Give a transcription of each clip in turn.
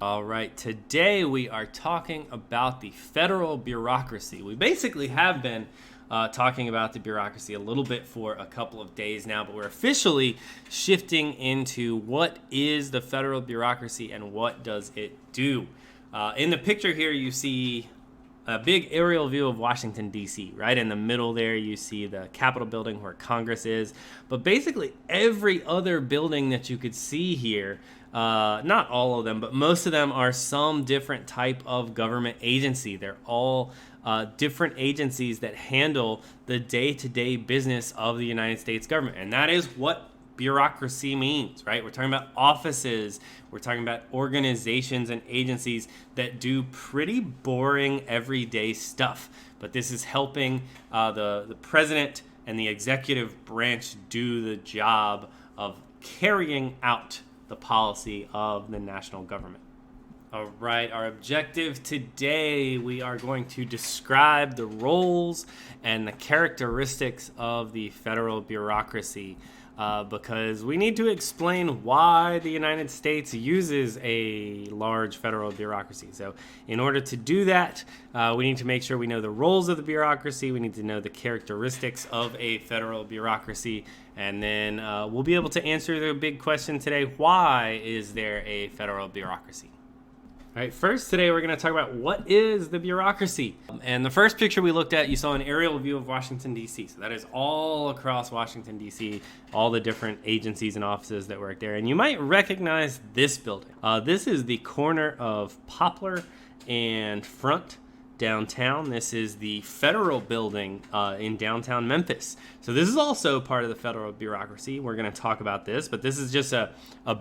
All right, today we are talking about the federal bureaucracy. We basically have been talking about the bureaucracy a little bit for a couple of days now, but we're officially shifting into what is the federal bureaucracy and what does it do. In the picture here, you see a big aerial view of Washington, D.C. Right in the middle there, you see the Capitol building where Congress is. But basically every other building that you could see here, not all of them, but most of them are some different type of government agency. They're all different agencies that handle the day-to-day business of the United States government. And that is what bureaucracy means, right? We're talking about offices, we're talking about organizations and agencies that do pretty boring everyday stuff. But this is helping the president and the executive branch do the job of carrying out the policy of the national government. All right, our objective today, we are going to describe the roles and the characteristics of the federal bureaucracy. Because we need to explain why the United States uses a large federal bureaucracy. So in order to do that, we need to make sure we know the roles of the bureaucracy. We need to know the characteristics of a federal bureaucracy. And then we'll be able to answer the big question today: why is there a federal bureaucracy? All right, first today we're going to talk about what is the bureaucracy. And the first picture we looked at, you saw an aerial view of Washington, D.C. So that is all across Washington, D.C., all the different agencies and offices that work there. And you might recognize this building. This is the corner of Poplar and Front downtown. This is the federal building in downtown Memphis. So this is also part of the federal bureaucracy. We're going to talk about this, but this is just a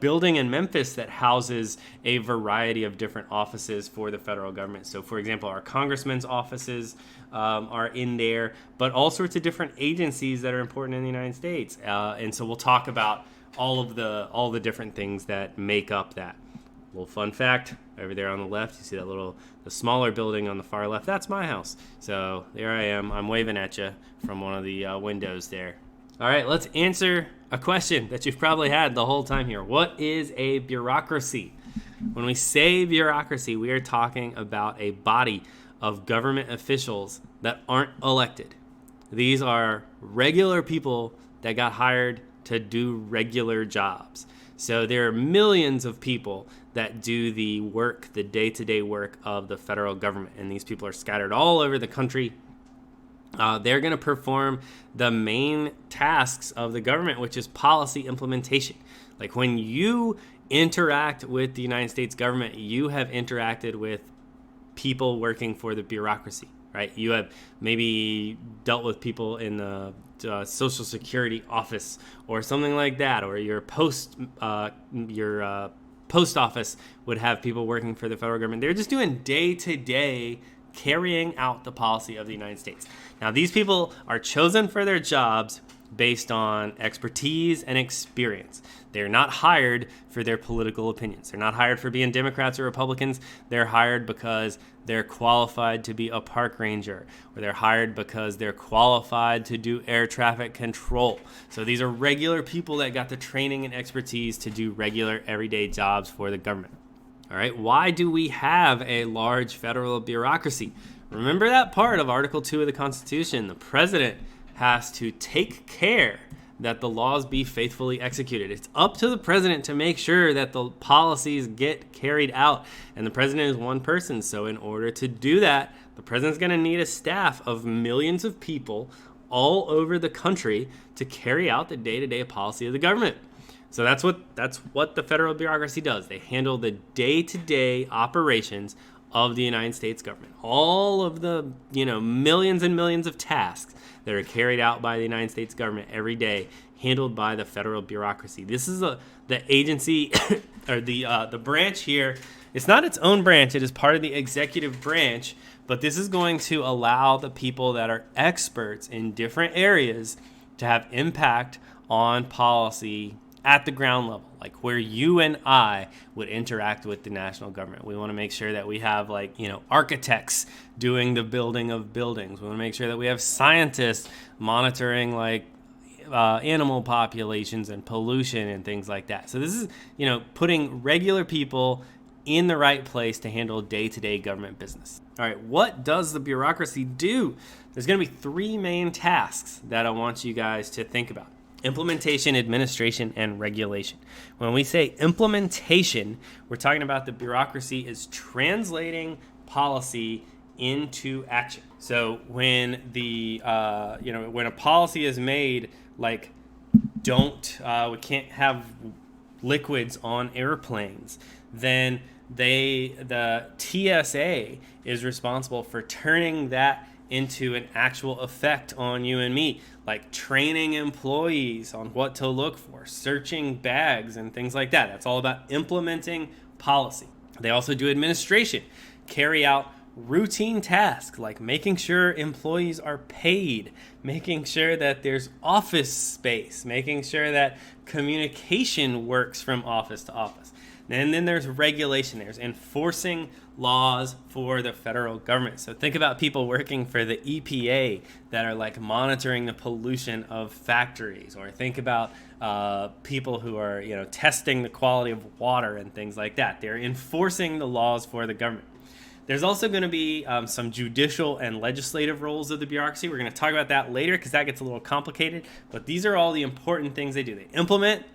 building in Memphis that houses a variety of different offices for the federal government. So for example, our congressmen's offices are in there, but all sorts of different agencies that are important in the United States. And so we'll talk about all the different things that make up that. Little fun fact, over there on the left, you see the smaller building on the far left. That's my house. So there I am. I'm waving at you from one of the windows there. All right, let's answer a question that you've probably had the whole time here. What is a bureaucracy? When we say bureaucracy, we are talking about a body of government officials that aren't elected. These are regular people that got hired to do regular jobs. So there are millions of people that do the work, the day-to-day work of the federal government. And these people are scattered all over the country. They're going to perform the main tasks of the government, which is policy implementation. Like when you interact with the United States government, you have interacted with people working for the bureaucracy, right? You have maybe dealt with people in the Social Security office or something like that, or your post office would have people working for the federal government. They're just doing day-to-day carrying out the policy of the United States. Now, these people are chosen for their jobs based on expertise and experience. They're not hired for their political opinions. They're not hired for being Democrats or Republicans. They're hired because they're qualified to be a park ranger, or they're hired because they're qualified to do air traffic control. So these are regular people that got the training and expertise to do regular everyday jobs for the government. All right, why do we have a large federal bureaucracy? Remember that part of Article 2 of the Constitution. The president has to take care that the laws be faithfully executed. It's up to the president to make sure that the policies get carried out. And the president is one person. So in order to do that, the president's going to need a staff of millions of people all over the country to carry out the day-to-day policy of the government. So that's what the federal bureaucracy does. They handle the day-to-day operations of the United States government. All of the, millions and millions of tasks that are carried out by the United States government every day, handled by the federal bureaucracy. This is the agency or the branch here. It's not its own branch. It is part of the executive branch, but this is going to allow the people that are experts in different areas to have impact on policy at the ground level, like where you and I would interact with the national government. We want to make sure that we have architects doing the building of buildings. We want to make sure that we have scientists monitoring animal populations and pollution and things like that. So this is, putting regular people in the right place to handle day-to-day government business. All right, what does the bureaucracy do? There's going to be three main tasks that I want you guys to think about: implementation, administration, and regulation. When we say implementation, we're talking about the bureaucracy is translating policy into action. So when when a policy is made, like we can't have liquids on airplanes, then the TSA is responsible for turning that into an actual effect on you and me, like training employees on what to look for, searching bags and things like that. That's all about implementing policy. They also do administration, carry out routine tasks like making sure employees are paid, making sure that there's office space, making sure that communication works from office to office. And then there's regulation. There's enforcing laws for the federal government. So think about people working for the EPA that are like monitoring the pollution of factories, or think about people who are testing the quality of water and things like that. They're enforcing the laws for the government. There's also going to be some judicial and legislative roles of the bureaucracy. We're going to talk about that later because that gets a little complicated. But these are all the important things they do. They implement,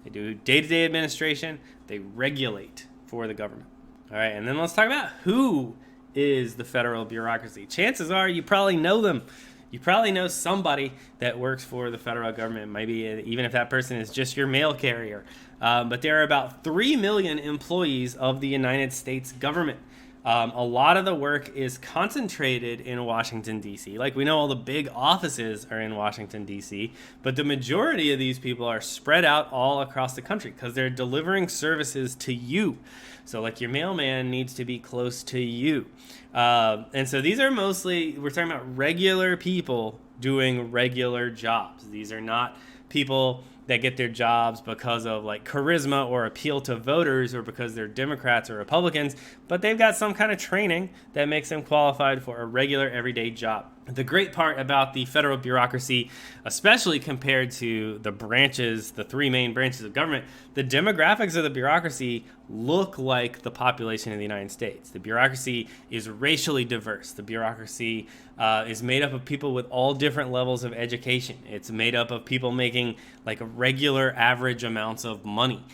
they do day-to-day administration, they regulate for the government. All right, and then let's talk about who is the federal bureaucracy. Chances are you probably know them. You probably know somebody that works for the federal government, maybe even if that person is just your mail carrier. But there are about 3 million employees of the United States government. A lot of the work is concentrated in Washington, D.C. Like, we know all the big offices are in Washington, D.C., but the majority of these people are spread out all across the country because they're delivering services to you. So, like, your mailman needs to be close to you. And so these are mostly, we're talking about regular people doing regular jobs. These are not people that get their jobs because of like charisma or appeal to voters, or because they're Democrats or Republicans, but they've got some kind of training that makes them qualified for a regular everyday job. The great part about the federal bureaucracy, especially compared to the branches, the three main branches of government, the demographics of the bureaucracy look like the population of the United States. The bureaucracy is racially diverse. The bureaucracy is made up of people with all different levels of education. It's made up of people making like regular average amounts of money.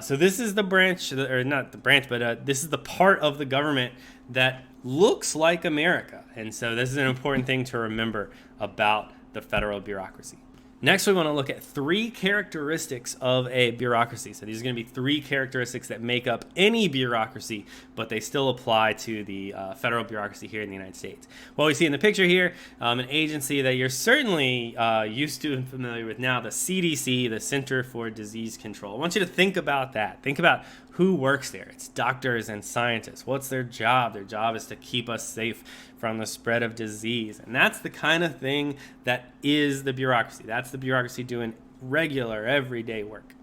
So this is the branch, or not the branch, but this is the part of the government that looks like America. And so this is an important thing to remember about the federal bureaucracy. Next, we want to look at three characteristics of a bureaucracy. So these are going to be three characteristics that make up any bureaucracy, but they still apply to the federal bureaucracy here in the United States. What we see in the picture here, an agency that you're certainly used to and familiar with now, the CDC, the Center for Disease Control. I want you to think about that. Think about who works there. It's doctors and scientists. What's their job? Their job is to keep us safe from the spread of disease. And that's the kind of thing that is the bureaucracy. That's the bureaucracy doing regular, everyday work.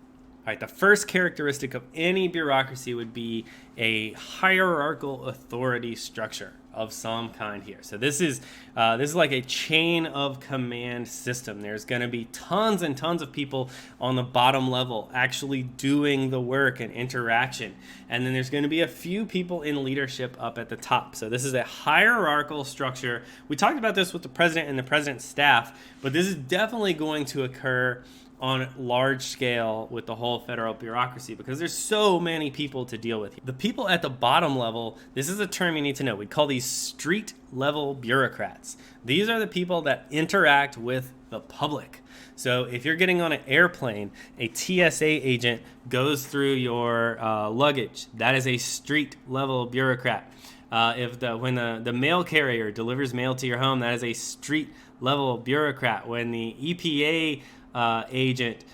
All right, the first characteristic of any bureaucracy would be a hierarchal authority structure of some kind here. So this is like a chain of command system. There's going to be tons and tons of people on the bottom level actually doing the work and interaction. And then there's going to be a few people in leadership up at the top. So this is a hierarchical structure. We talked about this with the president and the president's staff, but this is definitely going to occur on large scale with the whole federal bureaucracy because there's so many people to deal with. The people at the bottom level, this is a term you need to know. We call these street level bureaucrats. These are the people that interact with the public. So if you're getting on an airplane, a TSA agent goes through your luggage. That is a street level bureaucrat. When the mail carrier delivers mail to your home, that is a street level bureaucrat. When the EPA agent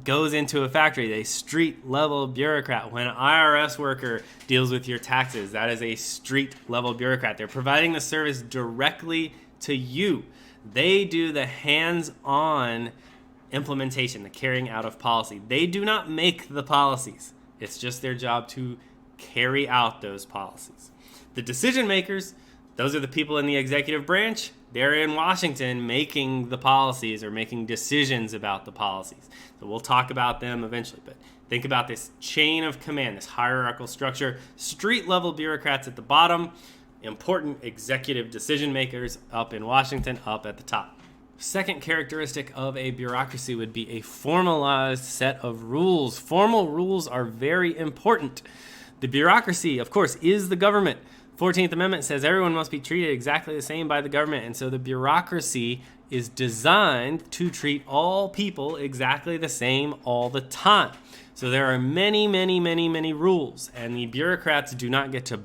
goes into a factory, a street level bureaucrat. When an IRS worker deals with your taxes, that is a street level bureaucrat. They're providing the service directly to you. They do the hands-on implementation, the carrying out of policy. They do not make the policies. It's just their job to carry out those policies. The decision makers, those are the people in the executive branch. They're in Washington making the policies or making decisions about the policies. So we'll talk about them eventually. But Think about this chain of command, this hierarchical structure, street level bureaucrats at the bottom, important executive decision makers up in Washington, up at the top. Second characteristic of a bureaucracy would be a formalized set of rules. Formal rules are very important. The bureaucracy, of course, is the government. 14th Amendment says everyone must be treated exactly the same by the government, and so the bureaucracy is designed to treat all people exactly the same all the time. So there are many, many, many, many rules, and the bureaucrats do not get to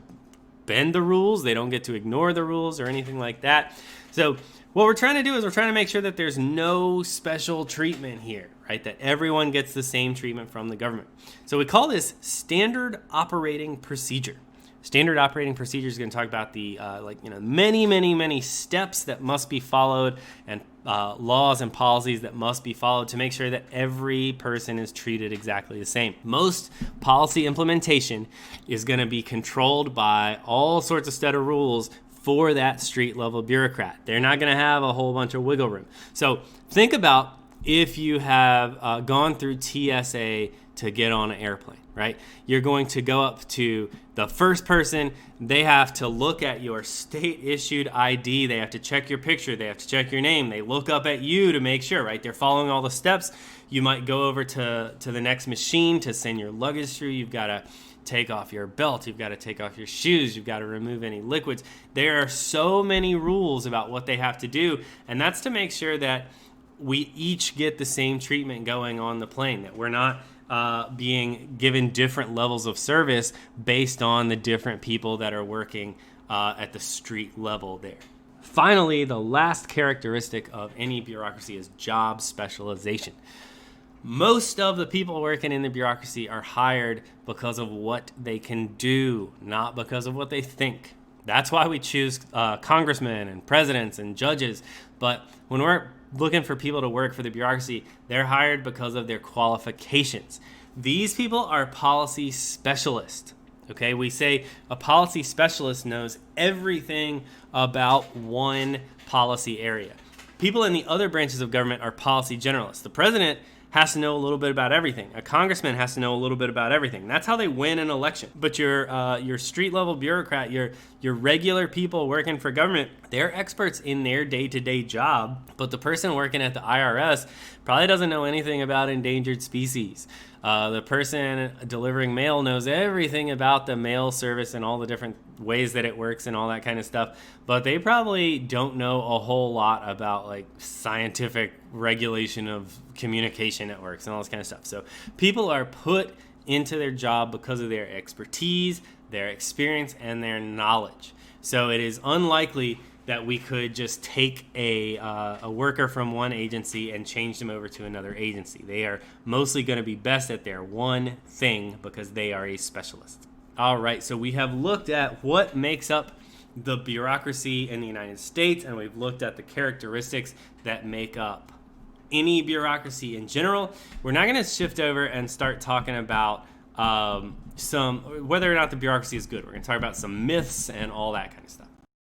bend the rules. They don't get to ignore the rules or anything like that. So what we're trying to do is we're trying to make sure that there's no special treatment here, right? That everyone gets the same treatment from the government. So we call this standard operating procedure. Standard operating procedure is going to talk about the many, many, many steps that must be followed and laws and policies that must be followed to make sure that every person is treated exactly the same. Most policy implementation is going to be controlled by all sorts of set of rules for that street level bureaucrat. They're not going to have a whole bunch of wiggle room. So think about if you have gone through TSA to get on an airplane, right? You're going to go up to the first person. They have to look at your state-issued ID. They have to check your picture. They have to check your name. They look up at you to make sure, right? They're following all the steps. You might go over to the next machine to send your luggage through. You've got to take off your belt. You've got to take off your shoes. You've got to remove any liquids. There are so many rules about what they have to do, and that's to make sure that we each get the same treatment going on the plane, that we're not being given different levels of service based on the different people that are working at the street level there. Finally, the last characteristic of any bureaucracy is job specialization. Most of the people working in the bureaucracy are hired because of what they can do, not because of what they think. That's why we choose congressmen and presidents and judges. But when we're looking for people to work for the bureaucracy, they're hired because of their qualifications. These people are policy specialists. Okay, we say a policy specialist knows everything about one policy area. People in the other branches of government are policy generalists. The president has to know a little bit about everything. A congressman has to know a little bit about everything. That's how they win an election. But your street level bureaucrat, your regular people working for government, they're experts in their day-to-day job. But the person working at the IRS probably doesn't know anything about endangered species. The person delivering mail knows everything about the mail service and all the different ways that it works and all that kind of stuff, but they probably don't know a whole lot about like scientific regulation of communication networks and all this kind of stuff. So people are put into their job because of their expertise, their experience, and their knowledge. So it is unlikely that we could just take a worker from one agency and change them over to another agency. They are mostly going to be best at their one thing because they are a specialist. All right, so we have looked at what makes up the bureaucracy in the United States, and we've looked at the characteristics that make up any bureaucracy in general. We're now going to shift over and start talking about whether or not the bureaucracy is good. We're going to talk about some myths and all that kind of stuff.